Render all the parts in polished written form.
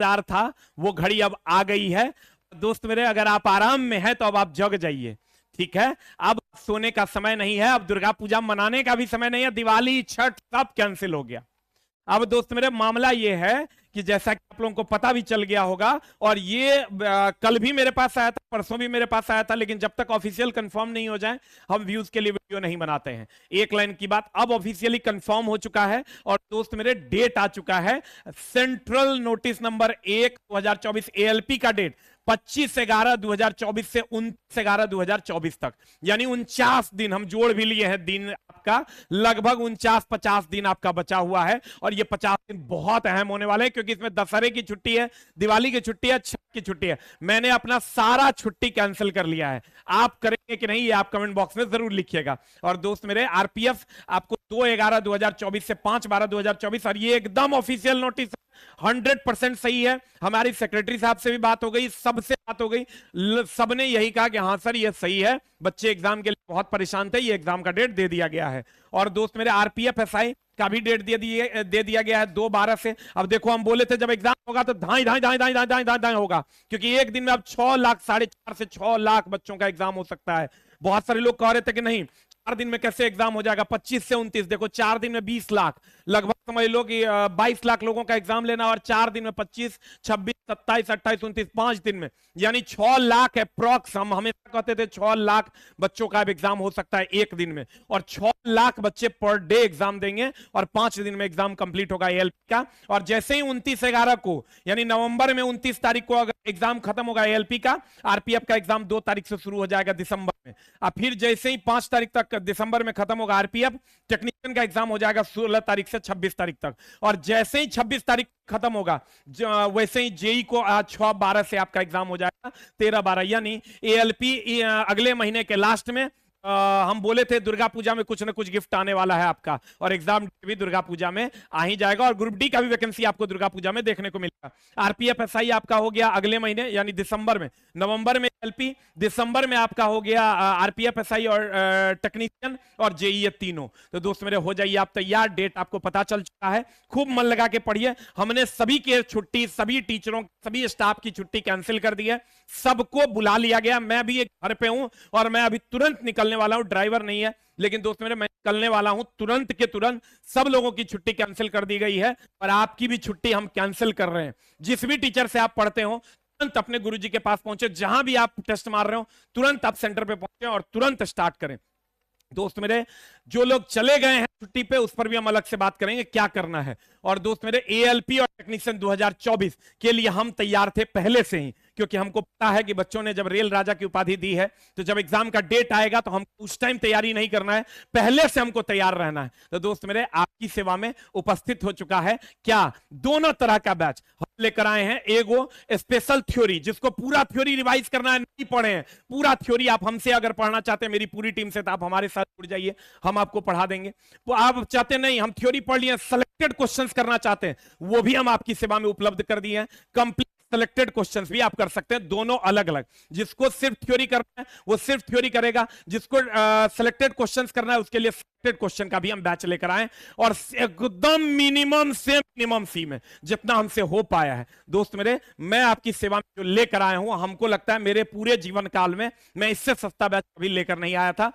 इंतजार था वो घड़ी अब आ गई है। दोस्त मेरे, अगर आप आराम में हैं तो अब आप जग जाइए, ठीक है। अब सोने का समय नहीं है, अब दुर्गा पूजा मनाने का भी समय नहीं है। दिवाली, छठ सब कैंसिल हो गया। अब दोस्त मेरे, मामला ये है कि जैसा कि आप लोगों को पता भी चल गया होगा, और ये कल भी मेरे पास आया था, परसों भी मेरे पास आया था, लेकिन जब तक ऑफिशियल कंफर्म नहीं हो जाए हम व्यूज के लिए वीडियो नहीं बनाते हैं। एक लाइन की बात, अब ऑफिशियली कंफर्म हो चुका है और दोस्त मेरे डेट आ चुका है। सेंट्रल नोटिस नंबर 1 2024 एएलपी का डेट 25/11/2024 से 29/11/2024 तक, यानी 49 दिन हम जोड़ भी लिए हैं दिन, आपका लगभग 49-50 दिन आपका बचा हुआ है। और ये 50 दिन बहुत अहम होने वाले हैं, क्योंकि इसमें दशहरे की छुट्टी है, दिवाली की छुट्टी है, छठ की छुट्टी है। मैंने अपना सारा छुट्टी कैंसिल कर लिया है। आप करेंगे कि नहीं, ये आप कमेंट बॉक्स में जरूर लिखिएगा। और दोस्त मेरे, आरपीएफ आपको 2/11/2024 से 5/12/2024, और ये एकदम ऑफिशियल नोटिस 100% सही है। हमारी सेक्रेटरी साहब से भी बात हो गई, सबसे बात हो गई, सबने यही कहा कि हाँ सर ये सही है, बच्चे एग्जाम के लिए बहुत परेशान थे, ये एग्जाम का डेट दे दिया गया है। और दोस्त मेरे, आरपीएफ एसआई का भी डेट दे दिया गया है 2/12 से। अब देखो, हम बोले थे जब एग्जाम होगा तो धाई धाई धाई धाई धाई धाई धाई धाई होगा, क्योंकि एक दिन में अब 6 लाख 4.5 से 6 लाख बच्चों का एग्जाम हो सकता है। बहुत सारे लोग कह रहे थे कि नहीं 4 दिन में कैसे एग्जाम हो जाएगा, 25 से 29, देखो 4 दिन में 20 लाख, लगभग समझ लो कि 22 लाख लोगों का एग्जाम लेना, और 4 दिन में 25, 26, 27, 28, 29, 5 दिन में यानी 6 लाख अप्रॉक्स। हम हमेशा कहते थे 6 लाख बच्चों का एग्जाम हो सकता है एक दिन में, और 6 लाख बच्चे पर डे एग्जाम देंगे, और 5 दिन में एग्जाम कंप्लीट होगा एएलपी का। और जैसे ही 29/11 को, यानी नवंबर में 29 तारीख को अगर एग्जाम खत्म होगा एएलपी का, आरपीएफ का एग्जाम 2 तारीख से शुरू हो जाएगा दिसंबर में। अब फिर जैसे ही 5 तारीख तक दिसंबर में खत्म होगा आरपीएफ, टेक्नीशियन का एग्जाम हो जाएगा 16 तारीख से 26 तारीख तक। और जैसे ही 26 तारीख खत्म होगा, वैसे ही जेई को 6/12 से आपका एग्जाम हो जाएगा 13/12, यानी एएलपी अगले महीने के लास्ट में। हम बोले थे दुर्गा पूजा में कुछ ना कुछ गिफ्ट आने वाला है आपका, और एग्जाम भी दुर्गा पूजा में आ ही जाएगा, और ग्रुप डी का भी वैकेंसी आपको दुर्गा पूजा में देखने को मिलेगा। आरपीएफ एसआई आपका हो गया अगले महीने, यानी दिसंबर में। नवंबर में एलपी, दिसंबर में आपका हो गया आरपीएफ एसआई और टेक्नीशियन और जेई, ये तीनों। तो दोस्त मेरे, हो जाइए आप तैयार, डेट आपको पता चल चुका है। खूब मन लगा के पढ़िए। हमने सभी के छुट्टी, सभी टीचरों, सभी स्टाफ की छुट्टी कैंसिल कर दी है, सबको बुला लिया गया। मैं भी एक घर पे हूं और मैं अभी तुरंत निकलने वाला हूं, ड्राइवर नहीं है, लेकिन दोस्त मेरे मैं निकलने वाला हूं तुरंत के तुरंत। सब लोगों की छुट्टी कैंसिल कर दी गई है, और आपकी भी छुट्टी हम कैंसिल कर रहे हैं। जिस भी टीचर से आप पढ़ते हो, तुरंत अपने गुरुजी के पास पहुंचे, जहां भी आप टेस्ट मार रहे हो तुरंत आप सेंटर पे पहुंचे और तुरंत स्टार्ट करें। दोस्त मेरे, जो लोग चले गए हैं छुट्टी पे, उस पर भी हम अलग से बात करेंगे क्या करना है। और दोस्त मेरे, एएलपी और टेक्नीशियन 2024 के लिए हम तैयार थे पहले से ही, क्योंकि हमको पता है कि बच्चों ने जब रेल राजा की उपाधि दी है, तो जब एग्जाम का डेट आएगा तो हमको उस टाइम तैयारी नहीं करना है, पहले से हमको तैयार रहना है। तो दोस्त मेरे, आपकी सेवा में उपस्थित हो चुका है क्या, दोनों तरह का बैच हम लेकर आए हैं। एगो स्पेशल थ्योरी, जिसको पूरा थ्योरी रिवाइज करना है, नहीं पढ़े हैं पूरा थ्योरी, आप हमसे अगर पढ़ना चाहते हैं मेरी पूरी टीम से, तो आप हमारे साथ जुड़ जाइए, हम आपको पढ़ा देंगे। तो आप चाहते नहीं हम थ्योरी पढ़ लिए, सेलेक्टेड क्वेश्चंस करना चाहते हैं, वो भी हम आपकी सेवा में उपलब्ध कर दिए हैं। कंप्लीट सेलेक्टेड क्वेश्चंस भी आप कर सकते हैं, दोनों अलग अलग। जिसको सिर्फ थ्योरी करना है वो सिर्फ थ्योरी करेगा, जिसको सेलेक्टेड क्वेश्चंस करना है उसके लिए सेलेक्टेड क्वेश्चन का भी हम बैच लेकर आए, और एकदम मिनिमम से मिनिमम फी में जितना हमसे हो पाया है। दोस्त मेरे, मैं आपकी सेवा में जो लेकर आया हूं, हमको लगता है मेरे पूरे जीवन काल में मैं इससे सस्ता बैच कभी लेकर नहीं आया था,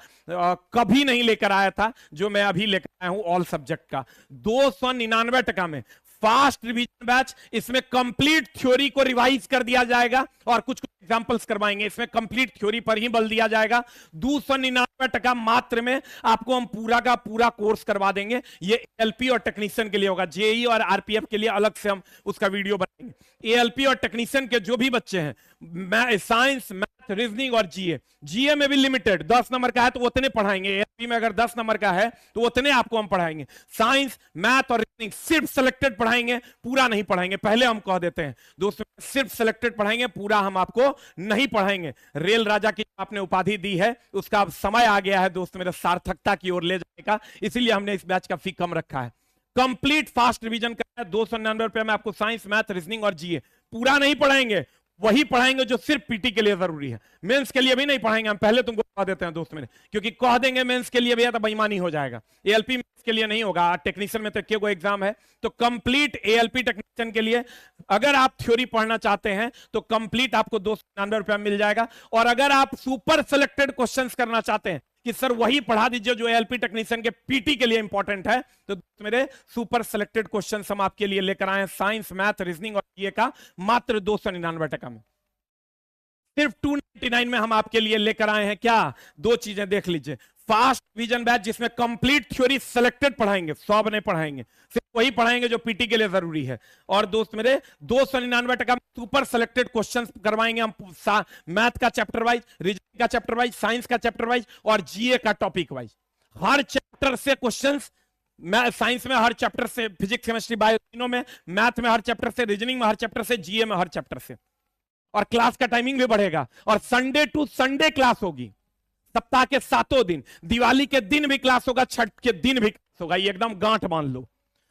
कभी नहीं लेकर आया था जो मैं अभी लेकर आया हूं ऑल सब्जेक्ट का। 299 टका में फास्ट रिवीजन बैच, इसमें कंप्लीट थ्योरी को रिवाइज कर दिया जाएगा, और कुछ कुछ एग्जांपल्स करवाएंगे, इसमें कंप्लीट थ्योरी पर ही बल दिया जाएगा। 299 टका मात्र में आपको हम पूरा का पूरा कोर्स करवा देंगे। ये एएलपी और टेक्नीशियन के लिए होगा, जेई और आरपीएफ के लिए अलग से हम उसका वीडियो बनाएंगे। एएलपी और टेक्नीशियन के जो भी बच्चे हैं, साइंस, मैथ, रीजनिंग और जीए, जीए में भी लिमिटेड 10 नंबर का है तो उतने पढ़ाएंगे, एएलपी में अगर 10 नंबर का है तो उतने आपको हम पढ़ाएंगे। साइंस, मैथ और रीजनिंग सिर्फ सेलेक्टेड पढ़ाएंगे, पूरा नहीं पढ़ाएंगे, पहले हम कह देते हैं दोस्तों, सिर्फ सेलेक्टेड पढ़ाएंगे, पूरा हम आपको नहीं पढ़ाएंगे। रेल राजा की आपने उपाधि दी है, उसका अब समय आ गया है दोस्त मेरे सार्थकता की ओर ले जाने का, इसीलिए हमने इस बैच का फी कम रखा है। कंप्लीट फास्ट रिवीजन करना है, 299 रुपए में आपको साइंस, मैथ, रीजनिंग और जीए पूरा नहीं पढ़ाएंगे, वही पढ़ाएंगे जो सिर्फ पीटी के लिए जरूरी है, मेंस के लिए भी नहीं पढ़ाएंगे हम। पहले तुमको कह देते हैं दोस्त मेरे, क्योंकि कह देंगे मेंस के लिए भैया तो बेईमानी हो जाएगा। एएलपी मेंस के लिए नहीं होगा, टेक्नीशियन में तो एक को एग्जाम है, तो कंप्लीट एएलपी टेक्नीशियन के लिए अगर आप थ्योरी पढ़ना चाहते हैं तो कंप्लीट आपको 299 रुपया मिल जाएगा। और अगर आप सुपर सिलेक्टेड क्वेश्चंस करना चाहते हैं कि सर वही पढ़ा दीजिए जो एएलपी टेक्नीशियन के पीटी के लिए इंपॉर्टेंट है, तो मेरे सुपर सिलेक्टेड क्वेश्चंस हम आपके लिए लेकर आए हैं साइंस, मैथ, रीजनिंग और जीए का मात्र 299 टका में। सिर्फ 299 में हम आपके लिए लेकर आए हैं क्या, दो चीजें देख लीजिए। फास्ट रिवीजन बैच जिसमें कंप्लीट थ्योरी सिलेक्टेड पढ़ाएंगे, सब नहीं पढ़ाएंगे, सिर्फ वही पढ़ाएंगे जो पीटी के लिए जरूरी है। और दोस्त मेरे 299 टका में सुपर सिलेक्टेड क्वेश्चंस करवाएंगे हम, मैथ का चैप्टर वाइज, रीजनिंग का चैप्टर वाइज, साइंस का चैप्टर वाइज और जीए का टॉपिक वाइज। हर चैप्टर से क्वेश्चंस, साइंस में हर चैप्टर से, फिजिक्स, केमिस्ट्री, बायो तीनों में, मैथ में हर चैप्टर से, रीजनिंग में हर चैप्टर से, जीए में हर चैप्टर से। और क्लास का टाइमिंग भी बढ़ेगा और संडे टू संडे क्लास होगी, सप्ताह के 7 दिन। दिवाली के दिन भी क्लास होगा, छठ के दिन भी क्लास होगा, ये एकदम गांठ मान लो।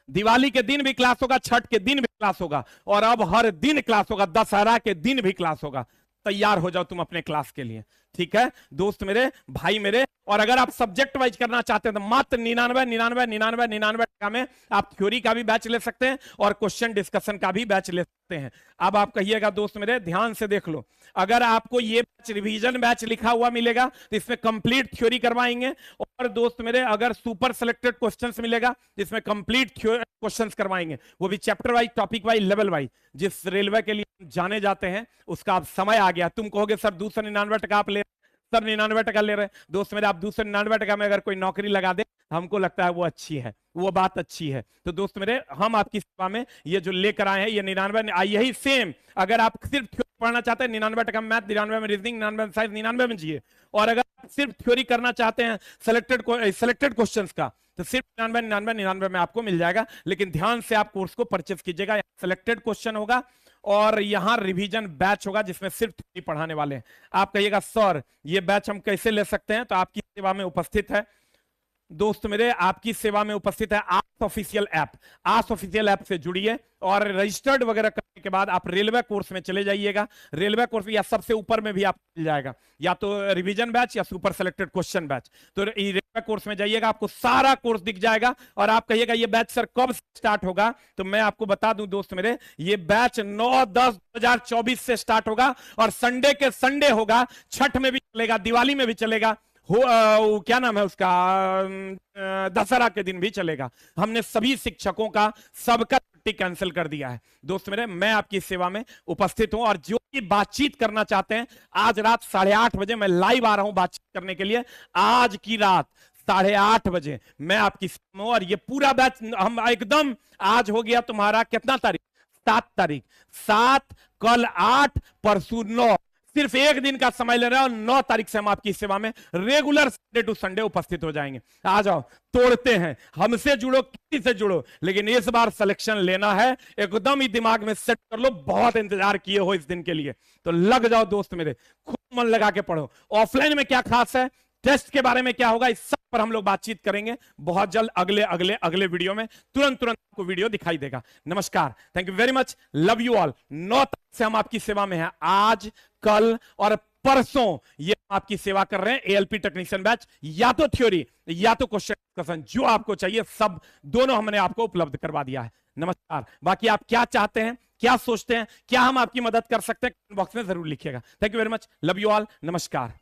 दिवाली के दिन भी क्लास होगा, छठ के दिन भी क्लास होगा और अब हर दिन क्लास होगा, दशहरा के दिन भी क्लास होगा। तैयार हो जाओ तुम अपने क्लास के लिए, ठीक है दोस्त मेरे, भाई मेरे। और अगर आप सब्जेक्ट वाइज करना चाहते हैं तो मात्र 99 टका में आप थ्योरी का भी बैच ले सकते हैं और क्वेश्चन डिस्कशन का भी बैच ले सकते हैं। अब आप कहिएगा दोस्त मेरे, ध्यान से देख लो, अगर आपको ये बैच रिवीजन बैच लिखा हुआ मिलेगा तो इसमें कंप्लीट थ्योरी करवाएंगे। और दोस्त मेरे अगर सुपर सिलेक्टेड क्वेश्चंस मिलेगा जिसमें कंप्लीट क्वेश्चंस करवाएंगे, वो भी chapter wise, topic wise, level wise. जिस रेलवे के लिए जाने जाते हैं उसका अब समय आ गया। तुम कहोगे सर 299 टका आप ले, सर 99 टका ले रहे हैं। दोस्त मेरे आप 299 टका में अगर कोई नौकरी लगा दे, हमको लगता है वो अच्छी है, वो बात अच्छी है। तो दोस्त मेरे हम आपकी सेवा में ये जो लेकर आए हैं ये 99, यही सेम अगर आप सिर्फ थ्योरी पढ़ना चाहते हैं 99 टका में मैथ, 99 में रीजनिंग, 99 में साइंस, 99 में जीए। और अगर आप सिर्फ थ्योरी करना चाहते हैं सिलेक्टेड क्वेश्चंस का, तो सिर्फ 99 में आपको मिल जाएगा। लेकिन ध्यान से आप कोर्स को परचेज कीजिएगा, सिलेक्टेड क्वेश्चन होगा और यहां रिवीजन बैच होगा जिसमें सिर्फ थ्योरी पढ़ाने वाले हैं। आप कहिएगा सर ये बैच हम कैसे ले सकते हैं, तो आपकी सेवा में उपस्थित है दोस्त मेरे, आपकी सेवा में उपस्थित है आस ऑफिशियल ऐप। आस ऑफिशियल ऐप से जुड़िए और रजिस्टर्ड वगैरह करने के बाद आप रेलवे कोर्स में चले जाइएगा। रेलवे कोर्स या सबसे ऊपर में भी आपको मिल जाएगा, या तो रिवीजन बैच या सुपर सेलेक्टेड क्वेश्चन बैच। तो रेलवे कोर्स में जाइएगा, आपको सारा कोर्स दिख जाएगा। और आप कहिएगा ये बैच सर कब स्टार्ट होगा, तो मैं आपको बता दूं दोस्त मेरे, ये बैच 9/10/2024 से स्टार्ट होगा और संडे के संडे होगा, छठ में भी चलेगा, दिवाली में भी चलेगा, क्या नाम है उसका, दशहरा के दिन भी चलेगा। हमने सभी शिक्षकों का सबका छुट्टी कैंसिल कर दिया है दोस्त मेरे। मैं आपकी सेवा में उपस्थित हूं और जो भी बातचीत करना चाहते हैं, आज रात 8:30 बजे मैं लाइव आ रहा हूं बातचीत करने के लिए। आज की रात 8:30 बजे मैं आपकी सेवा में हूं और ये पूरा बैच हम एकदम, आज हो गया तुम्हारा कितना तारीख, 7 तारीख, 7, कल 8, परसों 9, सिर्फ एक दिन का समय ले रहे हैं और 9 तारीख से हम आपकी सेवा में रेगुलर संडे टू संडे उपस्थित हो जाएंगे। आ जाओ, तोड़ते हैं, हमसे जुड़ो, किसी से जुड़ो, लेकिन इस बार सिलेक्शन लेना है, एकदम ही दिमाग में सेट कर लो। बहुत इंतजार किए हो इस दिन के लिए, तो लग जाओ दोस्त मेरे, खूब मन लगा के पढ़ो। ऑफलाइन में क्या खास है, टेस्ट के बारे में क्या होगा, इस सब पर हम लोग बातचीत करेंगे बहुत जल्द। अगले वीडियो में तुरंत आपको वीडियो दिखाई देगा। नमस्कार, thank you very much, love you all. 9 तारीख से हम आपकी सेवा में हैं, आज, कल और परसों ये आपकी सेवा कर रहे हैं। एएलपी टेक्नीशियन बैच, या तो थ्योरी या तो क्वेश्चन डिस्कशन, जो आपको चाहिए सब दोनों हमने आपको उपलब्ध करवा दिया है। नमस्कार, बाकी आप क्या चाहते हैं, क्या सोचते हैं, क्या हम आपकी मदद कर सकते हैं, बॉक्स में जरूर लिखिएगा। Thank you very much, love you all, नमस्कार।